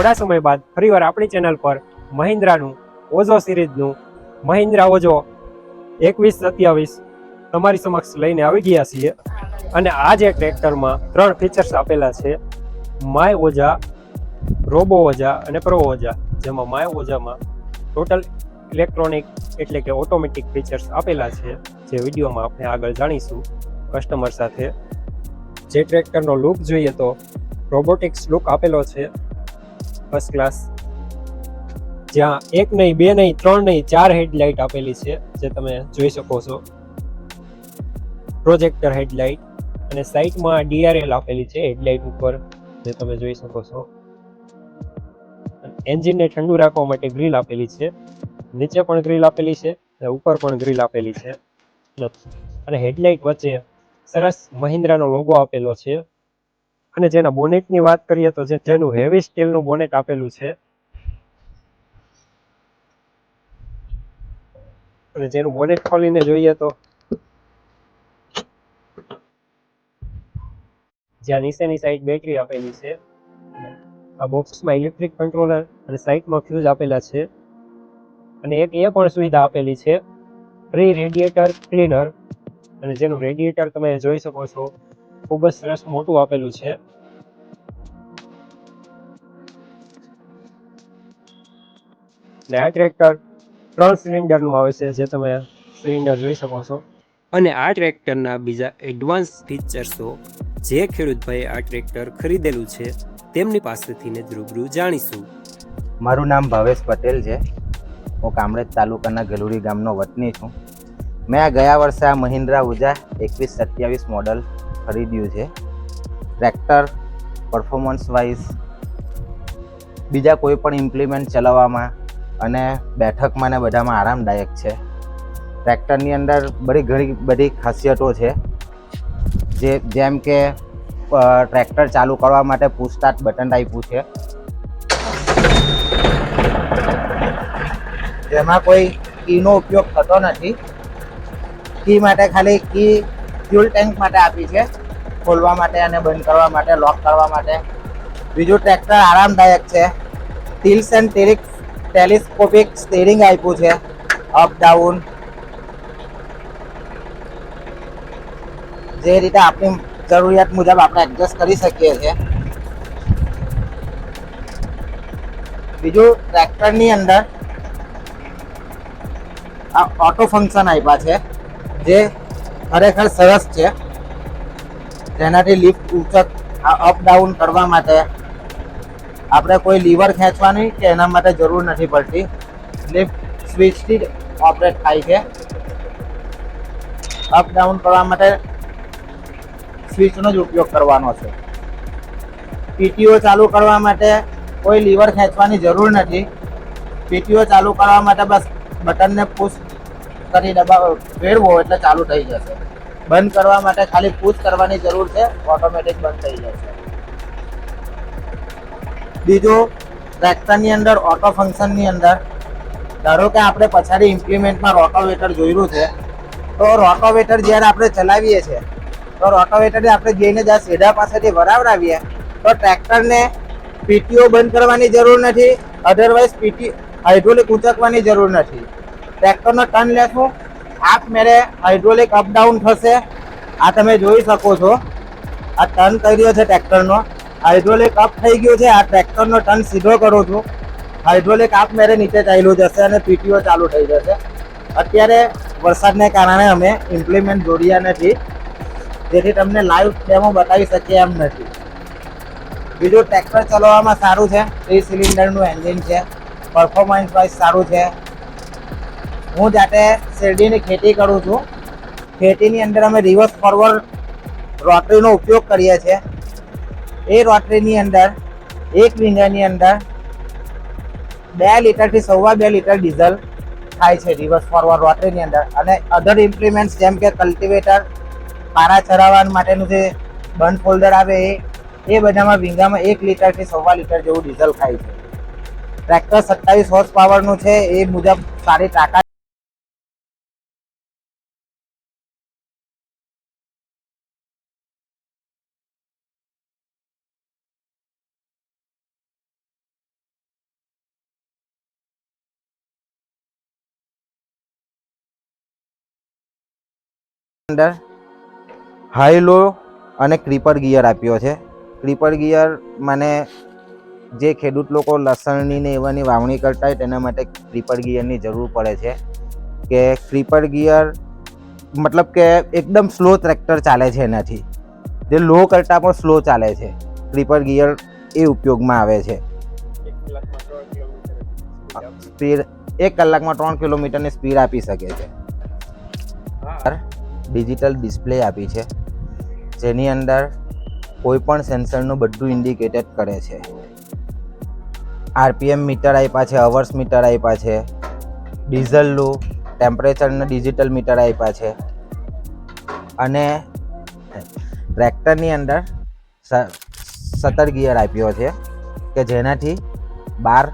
થોડા સમય બાદ ફરીવાર આપણી ચેનલ પર મહિન્દ્રાનું ઓઝો સિરીઝનું મહિન્દ્રા ઓઝો 2127 તમારી સમક્ષ લઈને આવી ગયા છીએ. અને આ જે ટ્રેક્ટરમાં 3 ફીચર્સ આપેલા છે, માય ઓઝા, રોબો ઓઝા અને પ્રો ઓઝા. જેમાં માય ઓઝામાં ટોટલ ઇલેક્ટ્રોનિક એટલે કે ઓટોમેટિક ફીચર્સ આપેલા છે, જે વિડીયોમાં આપણે આગળ જાણીશું કસ્ટમર સાથે. જે ટ્રેક્ટરનો લુક જોઈએ તો રોબોટિક્સ લુક આપેલો છે, ફર્સ્ટ ક્લાસ. જ્યાં 1 નહીં, 2 નહીં, 3 નહીં, 4 હેડલાઇટ આપેલી છે, જે તમે જોઈ શકો છો. પ્રોજેક્ટર હેડલાઇટ અને સાઈડમાં DRL આપેલી છે હેડલાઇટ ઉપર, જે તમે જોઈ શકો છો. એન્જિનને ઠંડુ રાખવા માટે ગ્રીલ આપેલી છે, નીચે પણ ગ્રીલ આપેલી છે અને ઉપર પણ ગ્રીલ આપેલી છે. અને હેડલાઇટ વચ્ચે સરસ મહિન્દ્રાનો લોગો આપેલો છે. અને જેના બોનેટની વાત કરીએ તો જેનું હેવી સ્ટીલનું બોનેટ આપેલું છે. અને જેનું બોનેટ ખોલીને જોઈએ તો જ્યાં નીચેની સાઈડ બેટરી આપેલી છે. આ બોક્સમાં ઇલેક્ટ્રિક કંટ્રોલર અને સાઈડમાં ફ્યુઝ આપેલા છે. અને એક એ પણ સુવિધા આપેલી છે, પ્રી રેડિએટર ક્લીનર. અને જેનું રેડિએટર તમે જોઈ શકો છો, ખૂબ જ સરસ મોટું આપેલું છે. અને આ ટ્રેક્ટર 3 સિલિન્ડરનું આવે છે, જે તમે સિલિન્ડર જોઈ શકો છો. અને આ ટ્રેક્ટરના બીજા એડવાન્સ ફીચર્સો જે ખેડૂતભાઈએ આ ટ્રેક્ટર ખરીદેલું છે તેમની પાસેથી જ રૂબરૂ જાણીશું. મારું નામ ભાવેશ પટેલ છે. હું કામરેજ તાલુકાના ગલુડી ગામનો વતની છું. મેં આ ગયા વર્ષે આ મહિન્દ્રા ઓઝા 2127 મોડલ ખરીદ્યું છે. ટ્રેક્ટર પરફોર્મન્સ વાઇઝ બીજા કોઈ પણ ઇમ્પ્લિમેન્ટ ચલાવવામાં અને બેઠકમાં ને બધામાં આરામદાયક છે. ટ્રેક્ટરની અંદર ઘણી બધી ખાસિયતો છે, જેમ કે ટ્રેક્ટર ચાલુ કરવા માટે પુશ સ્ટાર્ટ બટન આપ્યું છે, જેમાં કોઈ કીનો ઉપયોગ થતો નથી. કી માટે ખાલી કી ફ્યુલ ટેન્ક માટે આપી છે, ખોલવા માટે અને બંધ કરવા માટે, લોક કરવા માટે. બીજું, ટ્રેક્ટર આરામદાયક છે. ટિલ્સ એન્ડ ટેલિસ્કોપિક સ્ટીરિંગ આપ્યું છે, અપ ડાઉન, જે રીતે આપણી જરૂરિયાત મુજબ આપણે એડજસ્ટ કરી શકીએ છીએ. બીજું, ટ્રેક્ટરની અંદર આ ઓટો ફંક્શન આપ્યા છે, જે ખરેખર સરસ છે. જેનાથી લિફ્ટ ઊંચક અપ ડાઉન કરવા માટે આપણે કોઈ લીવર ખેંચવાની કે એના માટે જરૂર નથી પડતી. લિફ્ટ સ્વિચથી જ ઓપરેટ થાય છે. અપ ડાઉન કરવા માટે સ્વિચનો જ ઉપયોગ કરવાનો છે. PTO ચાલુ કરવા માટે કોઈ લીવર ખેંચવાની જરૂર નથી. PTO ચાલુ કરવા માટે બસ બટનને પુશ કરી ફેરવો એટલે ચાલુ થઈ જશે. બંધ કરવા માટે ખાલી પુશ કરવાની જરૂર છે, ઓટોમેટિક બંધ થઈ જશે. બીજું, ટ્રેક્ટરની અંદર ઓટો ફંક્શનની અંદર ધારો કે આપણે પછાડી ઇમ્પ્લિમેન્ટમાં રોટોવેટર જોયું છે, તો રોટોવેટર જ્યારે આપણે ચલાવીએ છીએ તો રોટોવેટરને આપણે જઈને જ્યાં સીધા પાસેથી વરાવડાવીએ તો ટ્રેક્ટરને PTO બંધ કરવાની જરૂર નથી, અધરવાઇઝ હાઇડ્રોલિક ઊંચકવાની જરૂર નથી. ટ્રેક્ટરનો ટર્ન લેશું, આપમેળે હાઇડ્રોલિક અપડાઉન થશે. આ તમે જોઈ શકો છો, આ ટર્ન કર્યો છે ટ્રેક્ટરનો, હાઇડ્રોલિક અપ થઈ ગયું છે. આ ટ્રેક્ટરનો ટર્ન સીધો કરું છું, હાઇડ્રોલિક આપમેળે નીચે ચાલ્યું જશે અને PTO ચાલુ થઈ જશે. અત્યારે વરસાદને કારણે અમે ઇમ્પ્લિમેન્ટ જોડ્યા નથી, જેથી તમને લાઈવ ડેમો બતાવી શકીએ એમ નથી. બીજું, ટ્રેક્ટર ચલાવવામાં સારું છે. 3 સિલિન્ડરનું એન્જિન છે, પરફોર્મન્સ વાઇઝ સારું છે. હું જાતે શેરડીની ખેતી કરું છું. ખેતીની અંદર અમે રિવર્સ ફોરવર્ડ રોટરીનો ઉપયોગ કરીએ છીએ. એ રોટરીની અંદર એક વીંગાની અંદર 2 લીટરથી 2.25 લીટર ડીઝલ થાય છે રિવર્સ ફોરવર્ડ રોટરીની અંદર. અને અધર ઇમ્પ્લિમેન્ટ્સ જેમ કે કલ્ટિવેટર, પારા ચરાવવા માટેનું જે બંધ ફોલ્ડર આવે એ બધામાં વીંગામાં 1 લીટરથી 2.25 લીટર જેવું ડીઝલ ખાય છે. ટ્રેક્ટર 27 હોર્સ પાવરનું છે, એ મુજબ સારી તાકાત અંદર હાઈ લો અને ક્રીપર ગિયર આપ્યો છે. ક્રીપર ગિયર મને જે ખેડૂત લોકો લસણની ને એવાની વાવણી કરતા હોય તેના માટે ક્રીપર ગિયરની જરૂર પડે છે. કે ક્રીપર ગિયર મતલબ કે એકદમ સ્લો ટ્રેક્ટર ચાલે છે, એનાથી જે લો કરતાં પણ સ્લો ચાલે છે. ક્રીપર ગિયર એ ઉપયોગમાં આવે છે. સ્પીડ 1 કલાકમાં 3 કિલોમીટરની સ્પીડ આપી શકે છે. ડિજિટલ ડિસ્પ્લે આપી છે, જેની અંદર કોઈ પણ સેન્સરનું બધું ઇન્ડિકેટેડ કરે છે. આરપીએમ મીટર આપ્યા છે, અવર્સ મીટર આપ્યા છે, ડીઝલનું ટેમ્પરેચરના ડિજિટલ મીટર આપ્યા છે. અને ટ્રેક્ટરની અંદર 17 ગિયર આપ્યો છે કે જેનાથી 12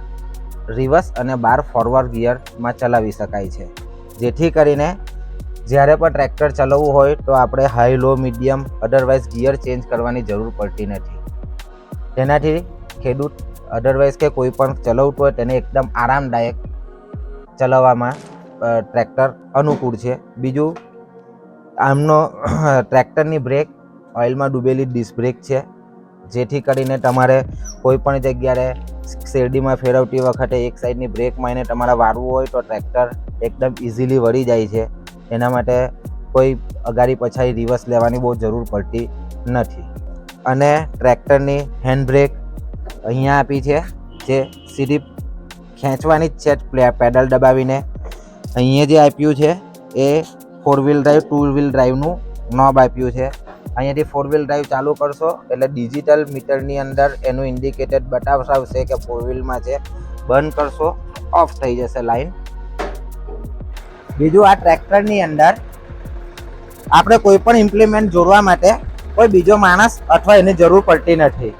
રિવર્સ અને 12 ફોરવર્ડ ગિયરમાં ચલાવી શકાય છે. જેથી કરીને જ્યારે પણ ટ્રેક્ટર ચલાવવું હોય તો આપણે high low medium otherwise gear change કરવાની જરૂર પડતી નથી. તેનાથી ખેડૂત અધરવાઇઝ કે કોઈ પણ ચલાવતું હોય તેને એકદમ આરામદાયક ચલાવવામાં ટ્રેક્ટર અનુકૂળ છે. બીજું આમનો ટ્રેક્ટરની બ્રેક ઓઇલમાં ડૂબેલી ડિસ્ક બ્રેક છે, જેથી કરીને તમારે કોઈ પણ જગ્યાએ શેરડીમાં ફેરવતી વખતે એક સાઈડની બ્રેક મારીને તમારે વાળવું હોય તો ટ્રેક્ટર એકદમ ઇઝીલી વળી જાય છે. એના માટે કોઈ અગાડી પછાડી રિવર્સ લેવાની બહુ જરૂર પડતી નથી. અને ટ્રેક્ટરની હેન્ડ બ્રેક અહીંયા આપી છે, જે સીધી ખેંચવાની જ છે પેડલ દબાવીને. અહીંયા જે આપ્યું છે એ 4 વ્હીલ ડ્રાઈવ 2 વ્હીલ ડ્રાઈવનું નોબ આપ્યું છે. અહીંયાથી 4 વ્હીલ ડ્રાઈવ ચાલુ કરશો એટલે ડિજિટલ મીટરની અંદર એનું ઇન્ડિકેટેડ બતાવશે કે 4 વ્હીલમાં છે. બંધ કરશો ઓફ થઈ જશે લાઈન. બીજું આ ટ્રેક્ટરની અંદર આપણે કોઈ પણ ઇમ્પ્લિમેન્ટ જોડવા માટે કોઈ બીજો માણસ અથવા એની જરૂર પડતી નથી.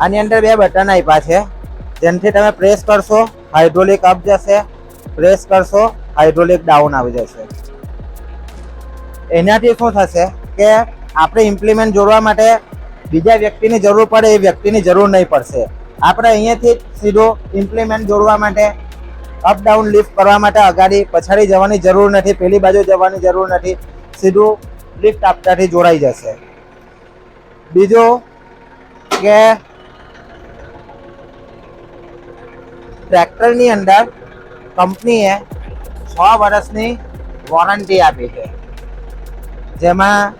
આની અંદર 2 બટન આપ્યા છે, જેનાથી તમે પ્રેસ કરશો હાઇડ્રોલિક અપ જશે, પ્રેસ કરશો હાઇડ્રોલિક ડાઉન આવી જશે. એનાથી શું થશે કે આપણે ઇમ્પ્લિમેન્ટ જોડવા માટે બીજા વ્યક્તિની જરૂર પડે એ વ્યક્તિની જરૂર નહીં પડશે. આપણે અહીંયાથી સીધો ઇમ્પ્લિમેન્ટ જોડવા માટે અપ ડાઉન લિફ્ટ કરવા માટે અગાડી પછાડી જવાની જરૂર નથી, પેલી બાજુ જવાની જરૂર નથી. સીધું લિફ્ટ આપતાથી જોડાઈ જશે. બીજું કે ટ્રેક્ટરની અંદર કંપનીએ 6 વર્ષની વોરંટી આપી છે, જેમાં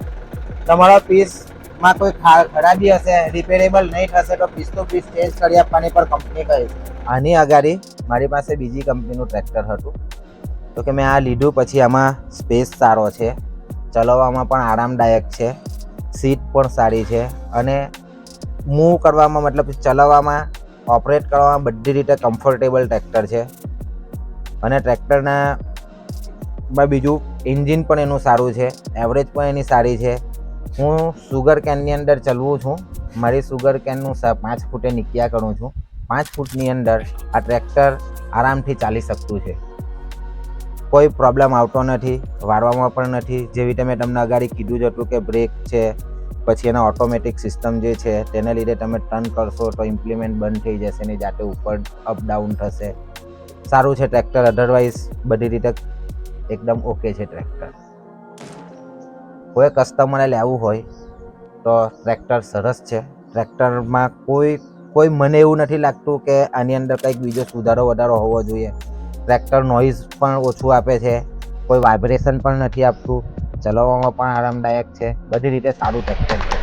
તમારો પીસમાં કોઈ ખરાબી હશે, રિપેરેબલ નહીં થશે તો પીસ તો પીસ ચેન્જ કરી આપવાની પર કંપની કહે. આની અગાડી મારી પાસે બીજી કંપનીનું ટ્રેક્ટર હતું, તો કે મેં આ લીધું. પછી આમાં સ્પેસ સારો છે, ચલાવવામાં પણ આરામદાયક છે, સીટ પણ સારી છે અને મૂવ કરવામાં મતલબ ચલાવવામાં ઓપરેટ કરવામાં બધી રીતે કમ્ફર્ટેબલ ટ્રેક્ટર છે. અને ટ્રેક્ટરના બીજું એન્જિન પણ એનું સારું છે, એવરેજ પણ એની સારી છે. હું સુગર કેનની અંદર ચલાવું છું. મારી સુગર કેનનું 5 ફૂટે નીકળ્યા કરું છું. 5 ફૂટની અંદર આ ટ્રેક્ટર આરામથી ચાલી શકતું છે. કોઈ પ્રોબ્લેમ આવતો નથી, વાળવામાં પણ નથી. જેવી રીતે મેં તમને અગાડી કીધું જ હતું કે બ્રેક છે, પછી એના ઓટોમેટિક સિસ્ટમ જે છે તેને લીધે તમે ટર્ન કરશો તો ઇમ્પ્લિમેન્ટ બંધ થઈ જશે, એની જાતે ઉપર અપ ડાઉન થશે. સારું છે ટ્રેક્ટર, અધરવાઇઝ બધી રીતે એકદમ ઓકે છે ટ્રેક્ટર. કોઈ કસ્ટમરે લેવું હોય તો ટ્રેક્ટર સરસ છે. ટ્રેક્ટરમાં કોઈ મને એવું નથી લાગતું કે આની અંદર કંઈક બીજો સુધારો વધારો હોવો જોઈએ. ટ્રેક્ટર નોઇઝ પણ ઓછું આપે છે, કોઈ વાઇબ્રેશન પણ નથી આપતું, ચલાવવામાં પણ આરામદાયક છે. બધી રીતે સારું ટ્રેક્ટર છે.